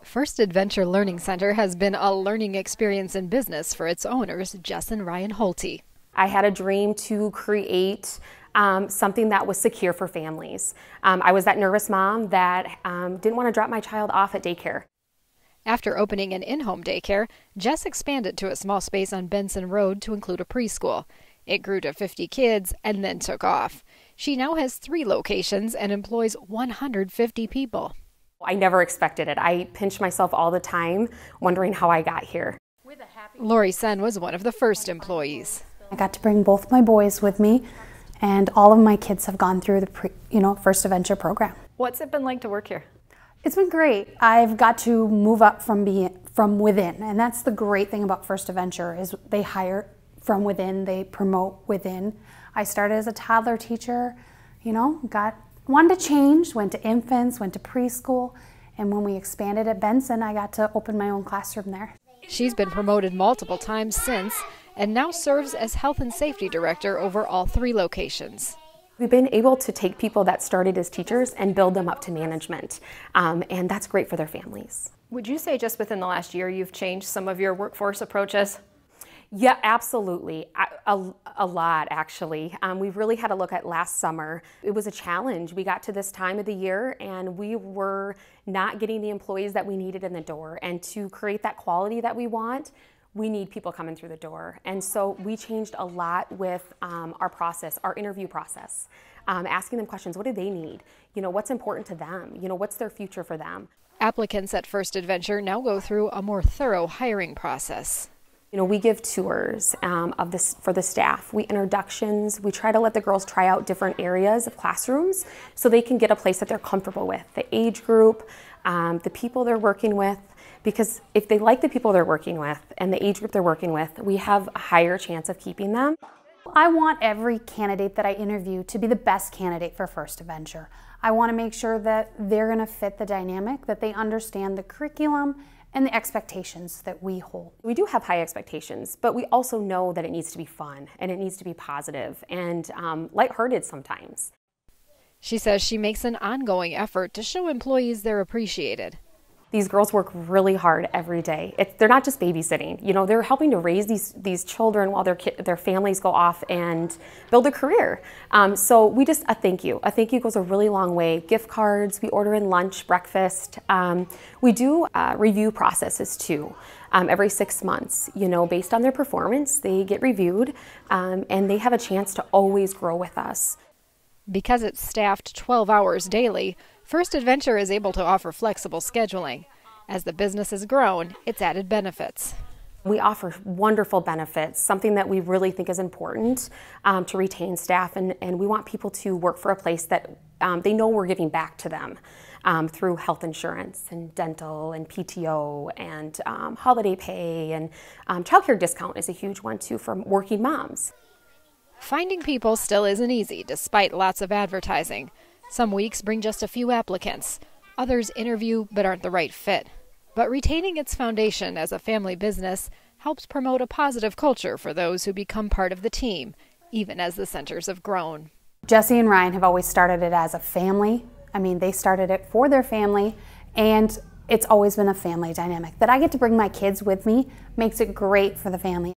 First Adventure Learning Center has been a learning experience in business for its owners, Jess and Ryan Holte. I had a dream to create something that was secure for families. I was that nervous mom that didn't want to drop my child off at daycare. After opening an in-home daycare, Jess expanded to a small space on Benson Road to include a preschool. It grew to 50 kids and then took off. She now has 3 locations and employs 150 people. I never expected it. I pinch myself all the time, wondering how I got here. Lori Sen was one of the first employees. I got to bring both my boys with me, and all of my kids have gone through the First Adventure program. What's it been like to work here? It's been great. I've got to move up from within, and that's the great thing about First Adventure is they hire from within, they promote within. I started as a toddler teacher, wanted to change, went to infants, went to preschool, and when we expanded at Benson, I got to open my own classroom there. She's been promoted multiple times since and now serves as health and safety director over all 3 locations. We've been able to take people that started as teachers and build them up to management, and that's great for their families. Would you say just within the last year you've changed some of your workforce approaches? Yeah, absolutely. A lot, actually. We've really had a look at last summer. It was a challenge. We got to this time of the year and we were not getting the employees that we needed in the door. And to create that quality that we want, we need people coming through the door. And so we changed a lot with our process, our interview process, asking them questions. What do they need? What's important to them? What's their future for them? Applicants at First Adventure now go through a more thorough hiring process. We give tours for the staff. We introductions. We try to let the girls try out different areas of classrooms so they can get a place that they're comfortable with. The age group, the people they're working with, because if they like the people they're working with and the age group they're working with, we have a higher chance of keeping them. I want every candidate that I interview to be the best candidate for First Adventure. I want to make sure that they're going to fit the dynamic, that they understand the curriculum and the expectations that we hold. We do have high expectations, but we also know that it needs to be fun and it needs to be positive and lighthearted sometimes. She says she makes an ongoing effort to show employees they're appreciated. These girls work really hard every day. They're not just babysitting. They're helping to raise these children while their families go off and build a career. So we just, a thank you. A thank you goes a really long way. Gift cards, we order in lunch, breakfast. We do review processes too. Every 6 months, based on their performance, they get reviewed and they have a chance to always grow with us. Because it's staffed 12 hours daily, First Adventure is able to offer flexible scheduling. As the business has grown, it's added benefits. We offer wonderful benefits, something that we really think is important to retain staff, and we want people to work for a place that they know we're giving back to them through health insurance and dental and PTO and holiday pay, and childcare discount is a huge one too for working moms. Finding people still isn't easy despite lots of advertising. Some weeks bring just a few applicants. Others interview but aren't the right fit. But retaining its foundation as a family business helps promote a positive culture for those who become part of the team, even as the centers have grown. Jesse and Ryan have always started it as a family. They started it for their family, and it's always been a family dynamic. That I get to bring my kids with me makes it great for the family.